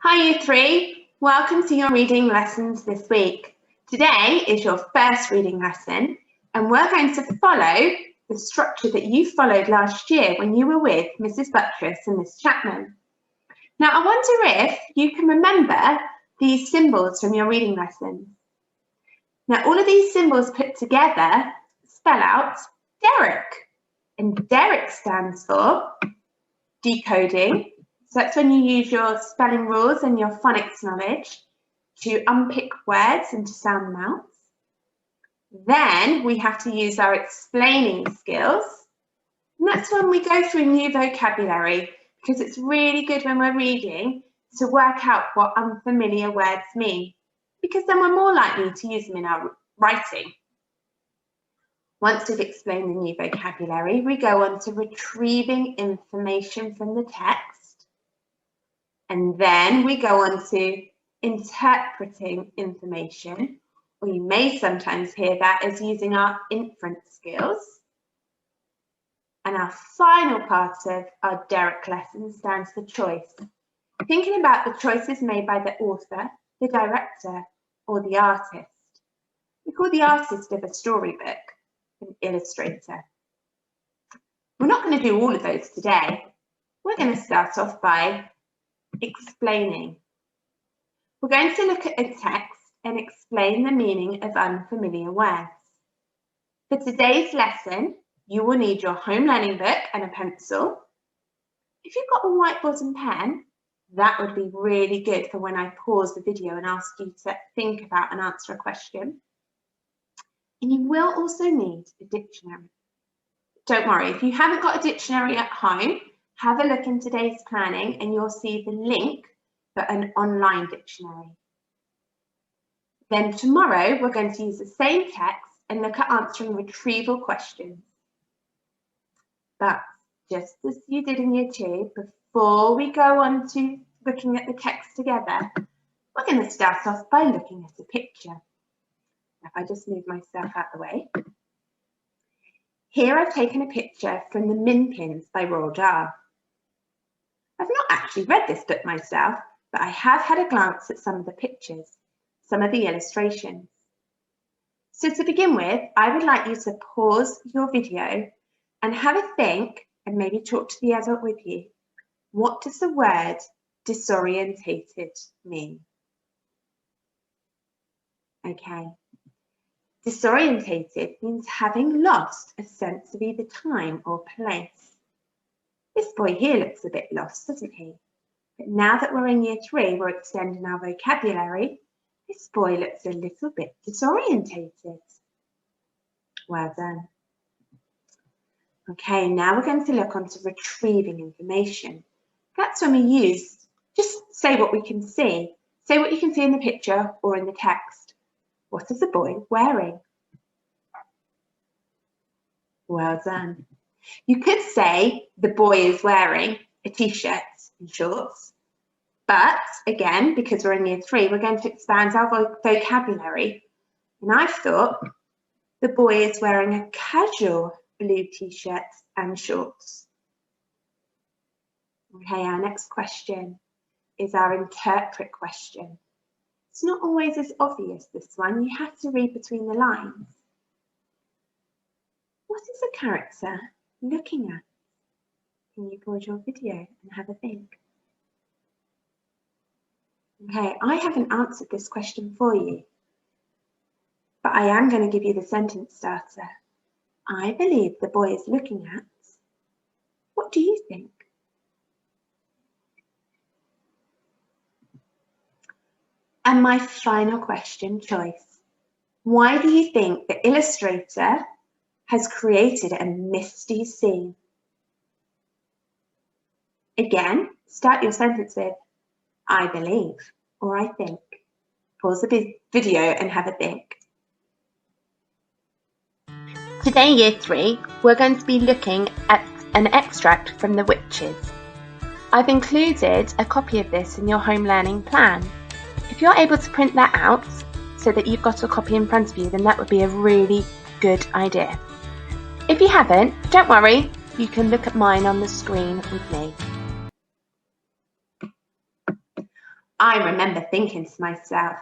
Hi Year 3, welcome to your reading lessons this week. Today is your first reading lesson and we're going to follow the structure that you followed last year when you were with Mrs Buttress and Miss Chapman. Now I wonder if you can remember these symbols from your reading lessons. Now all of these symbols put together spell out Derek, and Derek stands for decoding. So that's when you use your spelling rules and your phonics knowledge to unpick words and to sound them out. Then we have to use our explaining skills. And that's when we go through new vocabulary, because it's really good when we're reading to work out what unfamiliar words mean, because then we're more likely to use them in our writing. Once we've explained the new vocabulary, we go on to retrieving information from the text. And then we go on to interpreting information, or you may sometimes hear that as using our inference skills. And our final part of our Derek lesson stands for choice. Thinking about the choices made by the author, the director, or the artist. We call the artist of a storybook an illustrator. We're not going to do all of those today. We're going to start off by explaining. We're going to look at a text and explain the meaning of unfamiliar words. For today's lesson, you will need your home learning book and a pencil. If you've got a whiteboard and pen, that would be really good for when I pause the video and ask you to think about and answer a question. And you will also need a dictionary. Don't worry, if you haven't got a dictionary at home, have a look in today's planning and you'll see the link for an online dictionary. Then tomorrow we're going to use the same text and look at answering retrieval questions. But just as you did in Year 2, before we go on to looking at the text together, we're going to start off by looking at a picture. If I just move myself out the way. Here I've taken a picture from The Min Pins by Roald Dahl. I've not actually read this book myself, but I have had a glance at some of the pictures, some of the illustrations. So to begin with, I would like you to pause your video and have a think and maybe talk to the adult with you. What does the word disorientated mean? Okay. Disorientated means having lost a sense of either time or place. This boy here looks a bit lost, doesn't he? But now that we're in Year 3, we're extending our vocabulary. This boy looks a little bit disorientated. Well done. Okay, now we're going to look onto retrieving information. That's when we use, just say what we can see. Say what you can see in the picture or in the text. What is the boy wearing? Well done. You could say the boy is wearing a t-shirt and shorts, but again, because we're in Year 3, we're going to expand our vocabulary. And I thought the boy is wearing a casual blue t-shirt and shorts. Okay, our next question is our interpret question. It's not always as obvious, this one. You have to read between the lines. What is the character looking at? Can you pause your video and have a think? Okay, I haven't answered this question for you, but I am going to give you the sentence starter. I believe the boy is looking at. What do you think? And my final question, choice. Why do you think the illustrator has created a misty scene? Again, start your sentence with I believe or I think. Pause the video and have a think. Today, Year 3, we're going to be looking at an extract from The Witches. I've included a copy of this in your home learning plan. If you're able to print that out so that you've got a copy in front of you, then that would be a really good idea. If you haven't, don't worry, you can look at mine on the screen with me. I remember thinking to myself,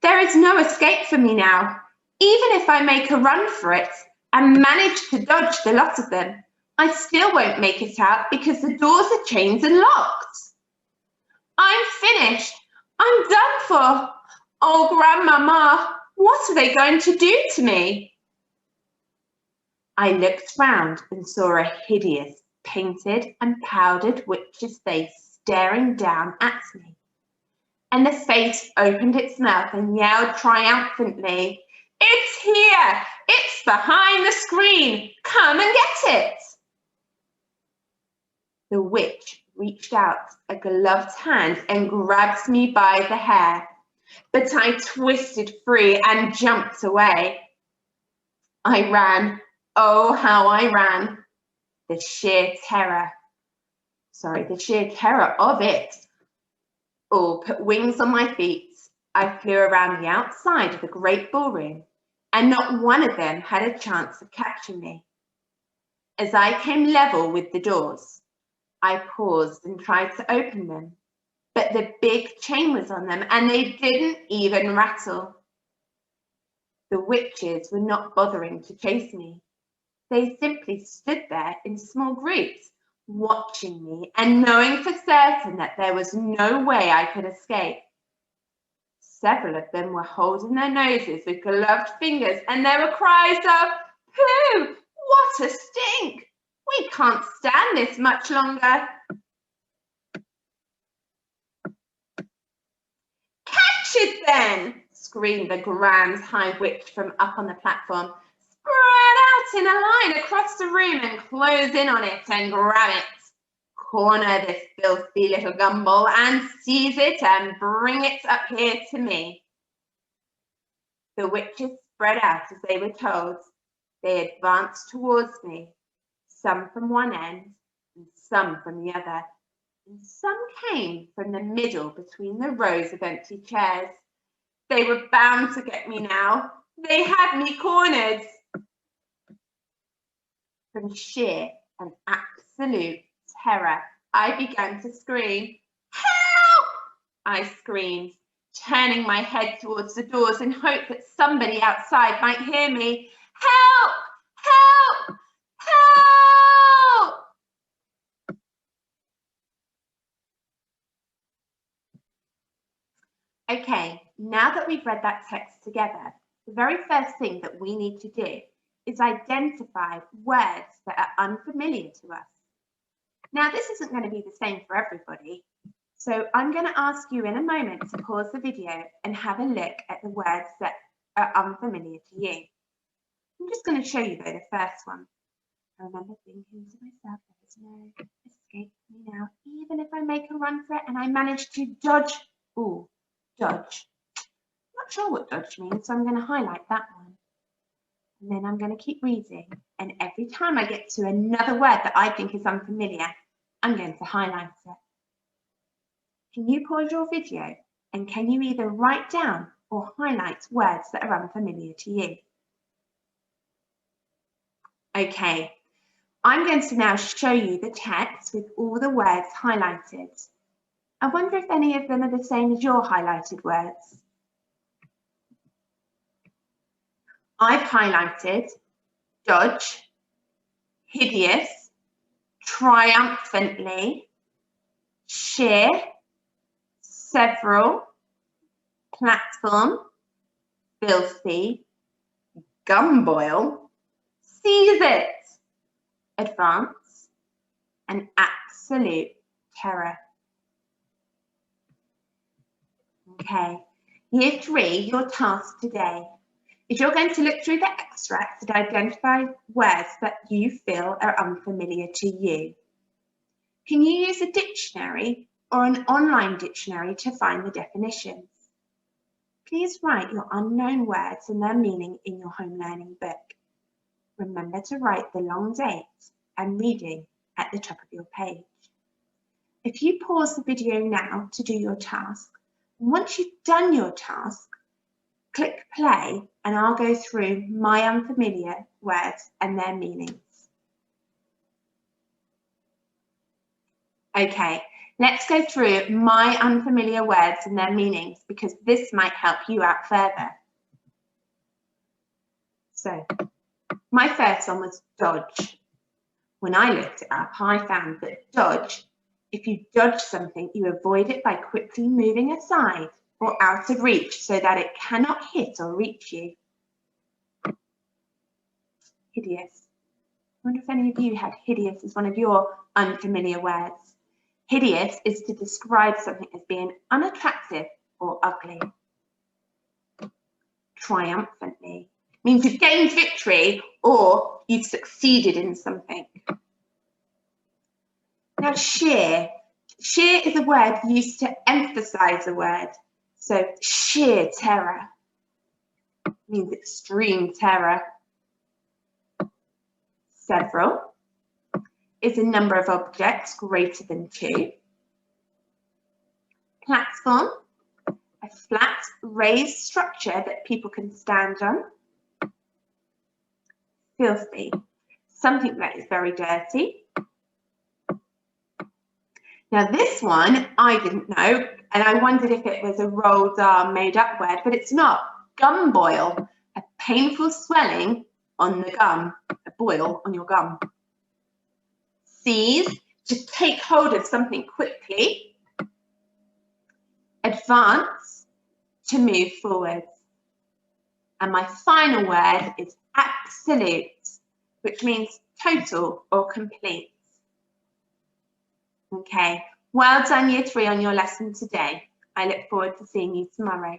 there is no escape for me now. Even if I make a run for it and manage to dodge the lot of them, I still won't make it out because the doors are chained and locked. I'm finished. I'm done for. Oh, Grandmama, what are they going to do to me? I looked round and saw a hideous, painted and powdered witch's face staring down at me. And the face opened its mouth and yelled triumphantly, "It's here! It's behind the screen! Come and get it!" The witch reached out a gloved hand and grabbed me by the hair, but I twisted free and jumped away. I ran. Oh, how I ran. The sheer terror of it. All put wings on my feet. I flew around the outside of the great ballroom, and not one of them had a chance of catching me. As I came level with the doors, I paused and tried to open them, but the big chain was on them and they didn't even rattle. The witches were not bothering to chase me. They simply stood there in small groups, watching me and knowing for certain that there was no way I could escape. Several of them were holding their noses with gloved fingers, and there were cries of, "Pooh! What a stink! We can't stand this much longer." "Catch it then!" screamed the Grand High Witch from up on the platform. "Spread out in a line across the room and close in on it and grab it. Corner this filthy little gumball and seize it and bring it up here to me." The witches spread out as they were told. They advanced towards me, some from one end and some from the other, and some came from the middle between the rows of empty chairs. They were bound to get me now. They had me cornered. From sheer and absolute terror, I began to scream. "Help!" I screamed, turning my head towards the doors in hope that somebody outside might hear me. "Help! Help! Help!" Okay, now that we've read that text together, the very first thing that we need to do is identify words that are unfamiliar to us. Now, this isn't going to be the same for everybody, so I'm going to ask you in a moment to pause the video and have a look at the words that are unfamiliar to you. I'm just going to show you, though, the first one. I remember thinking to myself, there is no escape for me now, even if I make a run for it and I manage to dodge. Ooh, dodge. Not sure what dodge means, so I'm going to highlight that one. And then I'm going to keep reading, and every time I get to another word that I think is unfamiliar, I'm going to highlight it. Can you pause your video and can you either write down or highlight words that are unfamiliar to you? Okay, I'm going to now show you the text with all the words highlighted. I wonder if any of them are the same as your highlighted words. I've highlighted dodge, hideous, triumphantly, sheer, several, platform, filthy, gumboil, seize it, advance, and absolute terror. Okay, year 3, your task today is you're going to look through the extracts and identify words that you feel are unfamiliar to you. Can you use a dictionary or an online dictionary to find the definitions? Please write your unknown words and their meaning in your home learning book. Remember to write the long date and reading at the top of your page. If you pause the video now to do your task, once you've done your task, click play and I'll go through my unfamiliar words and their meanings. Okay, Let's go through my unfamiliar words and their meanings because this might help you out further. So, my first one was dodge. When I looked it up, I found that dodge, if you dodge something, you avoid it by quickly moving aside or out of reach so that it cannot hit or reach you. Hideous. I wonder if any of you had hideous as one of your unfamiliar words. Hideous is to describe something as being unattractive or ugly. Triumphantly means you've gained victory or you've succeeded in something. Now, sheer. Sheer is a word used to emphasize a word. So, sheer terror means extreme terror. Several is a number of objects greater than 2. Platform, a flat, raised structure that people can stand on. Filthy, something that is very dirty. Now this one, I didn't know, and I wondered if it was a rolled R made up word, but it's not. Gum boil, a painful swelling on the gum, a boil on your gum. Seize, to take hold of something quickly. Advance, to move forwards. And my final word is absolute, which means total or complete. Okay, well done Year 3 on your lesson today. I look forward to seeing you tomorrow.